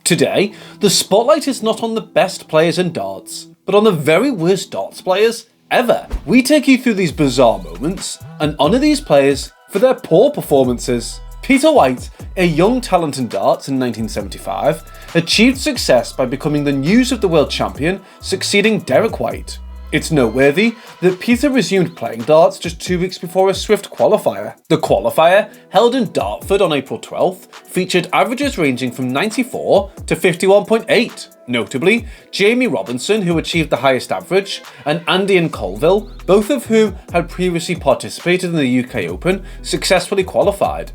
Today, the spotlight is not on the best players in darts, but on the very worst darts players ever. We take you through these bizarre moments and honour these players for their poor performances. Peter White, a young talent in darts in 1975, achieved success by becoming the news of the world champion, succeeding Derek White. It's noteworthy that Peter resumed playing darts just 2 weeks before a Swift qualifier. The qualifier, held in Dartford on April 12th, featured averages ranging from 94 to 51.8. Notably, Jamie Robinson, who achieved the highest average, and Andy and Colville, both of whom had previously participated in the UK Open, successfully qualified.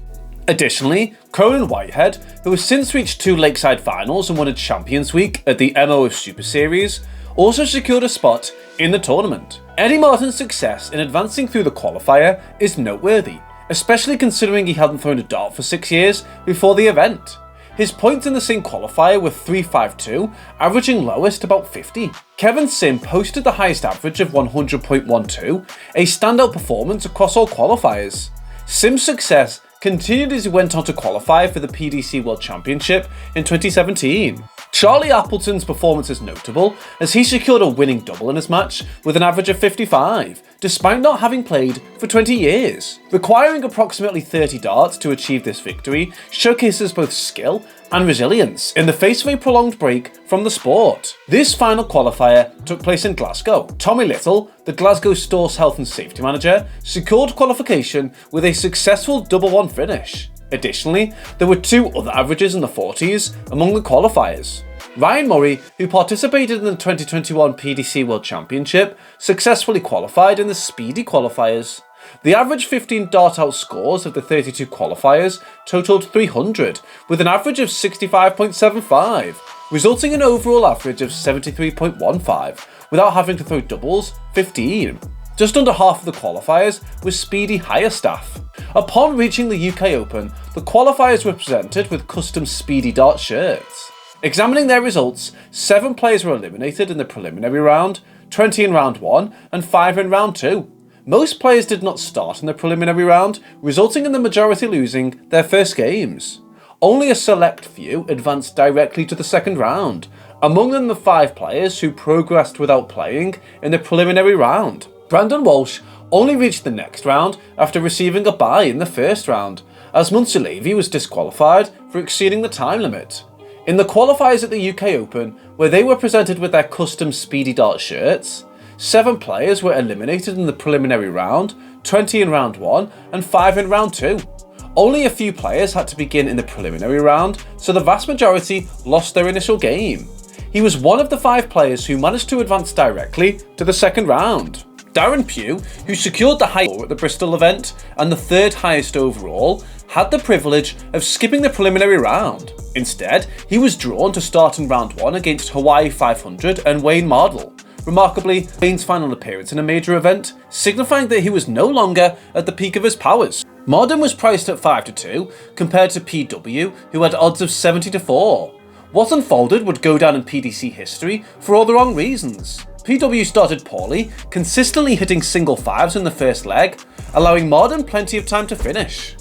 Additionally, Conan Whitehead, who has since reached 2 Lakeside finals and won a Champions Week at the MO Super Series, also secured a spot in the tournament. Eddie Martin's success in advancing through the qualifier is noteworthy, especially considering he hadn't thrown a dart for 6 years before the event. His points in the same qualifier were 352, averaging lowest about 50. Kevin Sim posted the highest average of 100.12, a standout performance across all qualifiers. Sim's success continued as he went on to qualify for the PDC World Championship in 2017. Charlie Appleton's performance is notable as he secured a winning double in his match with an average of 55, despite not having played for 20 years. Requiring approximately 30 darts to achieve this victory showcases both skill and resilience in the face of a prolonged break from the sport. This final qualifier took place in Glasgow. Tommy Little, the Glasgow Store's health and safety manager, secured qualification with a successful double-1 finish. Additionally, there were 2 other averages in the 40s among the qualifiers. Ryan Murray, who participated in the 2021 PDC World Championship, successfully qualified in the speedy qualifiers. The average 15 dart-out scores of the 32 qualifiers totaled 300, with an average of 65.75, resulting in an overall average of 73.15, without having to throw doubles, 15. Just under half of the qualifiers was speedy higher staff. Upon reaching the UK Open, the qualifiers were presented with custom speedy dart shirts. Examining their results, 7 players were eliminated in the preliminary round, 20 in round 1 and 5 in round 2. Most players did not start in the preliminary round, resulting in the majority losing their first games. Only a select few advanced directly to the second round, among them the 5 players who progressed without playing in the preliminary round. Brandon Walsh only reached the next round after receiving a bye in the first round, as Munsi was disqualified for exceeding the time limit. In the qualifiers at the UK Open, where they were presented with their custom speedy dart shirts, 7 players were eliminated in the preliminary round, 20 in round 1 and 5 in round 2. Only a few players had to begin in the preliminary round, so the vast majority lost their initial game. He was one of the 5 players who managed to advance directly to the second round. Darren Pugh, who secured the highest score at the Bristol event and the 3rd highest overall, had the privilege of skipping the preliminary round. Instead, he was drawn to start in round 1 against Hawaii 500 and Wayne Mardle. Remarkably, Wayne's final appearance in a major event, signifying that he was no longer at the peak of his powers. Marden was priced at 5-2 compared to PW, who had odds of 70-4. What unfolded would go down in PDC history for all the wrong reasons. PW started poorly, consistently hitting single 5s in the first leg, allowing Marden plenty of time to finish.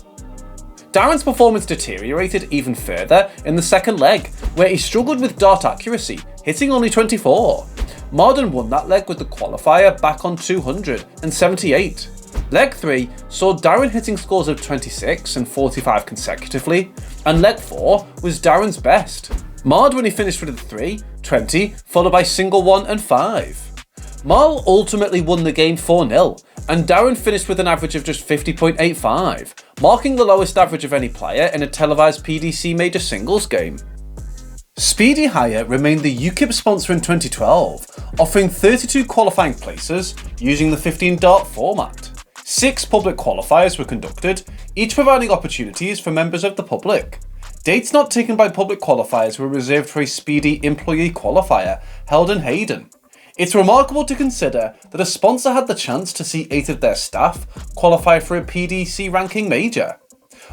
Darren's performance deteriorated even further in the second leg, where he struggled with dart accuracy, hitting only 24. Marden won that leg with the qualifier back on 278. Leg 3 saw Darren hitting scores of 26 and 45 consecutively, and leg 4 was Darren's best. Mard when he finished with a 3, 20, followed by single 1 and 5. Marl ultimately won the game 4-0, and Darren finished with an average of just 50.85, marking the lowest average of any player in a televised PDC major singles game. Speedy Hire remained the UKIP sponsor in 2012, offering 32 qualifying places using the 15 dart format. 6 public qualifiers were conducted, each providing opportunities for members of the public. Dates not taken by public qualifiers were reserved for a speedy employee qualifier held in Hayden. It's remarkable to consider that a sponsor had the chance to see 8 of their staff qualify for a PDC ranking major.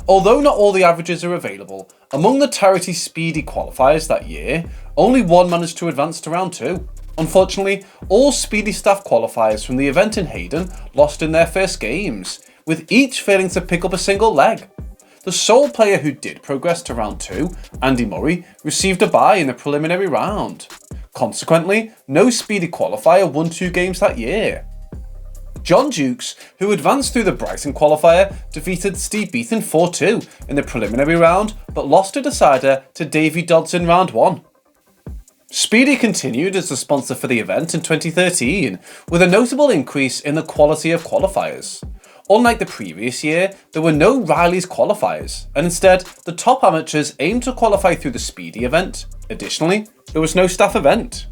Although not all the averages are available, among the Charity Speedy qualifiers that year, only 1 managed to advance to round 2. Unfortunately, all Speedy staff qualifiers from the event in Hayden lost in their first games, with each failing to pick up a single leg. The sole player who did progress to round 2, Andy Murray, received a bye in the preliminary round. Consequently, no speedy qualifier won 2 games that year. John Dukes, who advanced through the Brighton qualifier, defeated Steve Beaton 4-2 in the preliminary round, but lost a decider to Davey Dodds in round 1. Speedy continued as the sponsor for the event in 2013, with a notable increase in the quality of qualifiers. Unlike the previous year, there were no Riley's qualifiers, and instead, the top amateurs aimed to qualify through the Speedy event. Additionally, there was no staff event.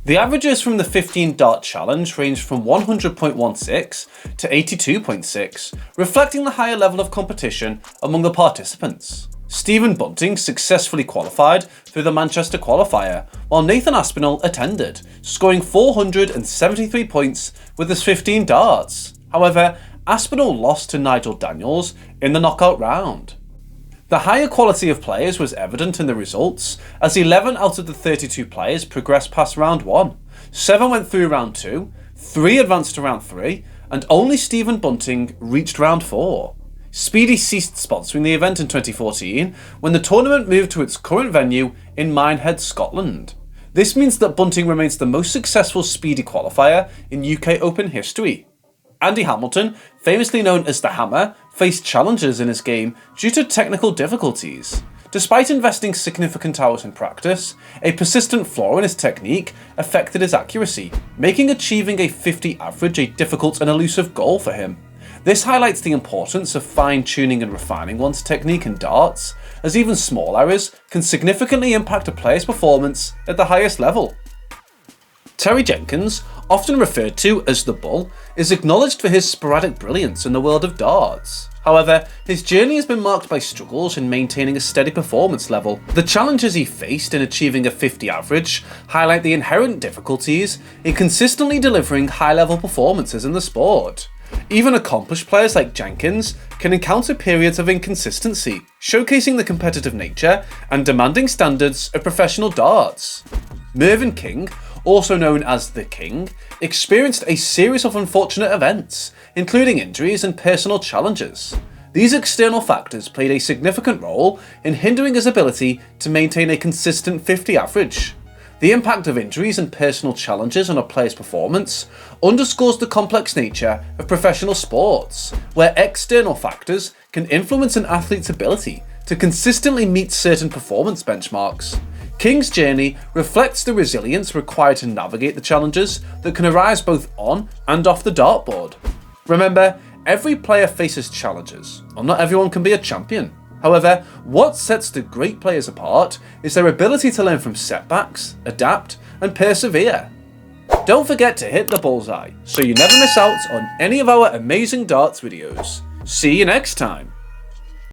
The averages from the 15 Dart Challenge ranged from 100.16 to 82.6, reflecting the higher level of competition among the participants. Stephen Bunting successfully qualified through the Manchester qualifier, while Nathan Aspinall attended, scoring 473 points with his 15 darts. However, Aspinall lost to Nigel Daniels in the knockout round. The higher quality of players was evident in the results, as 11 out of the 32 players progressed past round 1, 7 went through round 2, 3 advanced to round 3, and only Stephen Bunting reached round 4. Speedy ceased sponsoring the event in 2014 when the tournament moved to its current venue in Minehead, Scotland. This means that Bunting remains the most successful Speedy qualifier in UK Open history. Andy Hamilton, famously known as the Hammer, faced challenges in his game due to technical difficulties. Despite investing significant hours in practice, a persistent flaw in his technique affected his accuracy, making achieving a 50 average a difficult and elusive goal for him. This highlights the importance of fine-tuning and refining one's technique in darts, as even small errors can significantly impact a player's performance at the highest level. Terry Jenkins, often referred to as the Bull, is acknowledged for his sporadic brilliance in the world of darts. However, his journey has been marked by struggles in maintaining a steady performance level. The challenges he faced in achieving a 50 average highlight the inherent difficulties in consistently delivering high-level performances in the sport. Even accomplished players like Jenkins can encounter periods of inconsistency, showcasing the competitive nature and demanding standards of professional darts. Mervyn King, also known as the King, experienced a series of unfortunate events, including injuries and personal challenges. These external factors played a significant role in hindering his ability to maintain a consistent 50 average. The impact of injuries and personal challenges on a player's performance underscores the complex nature of professional sports, where external factors can influence an athlete's ability to consistently meet certain performance benchmarks. King's journey reflects the resilience required to navigate the challenges that can arise both on and off the dartboard. Remember, every player faces challenges, and not everyone can be a champion. However, what sets the great players apart is their ability to learn from setbacks, adapt, and persevere. Don't forget to hit the bullseye so you never miss out on any of our amazing darts videos. See you next time.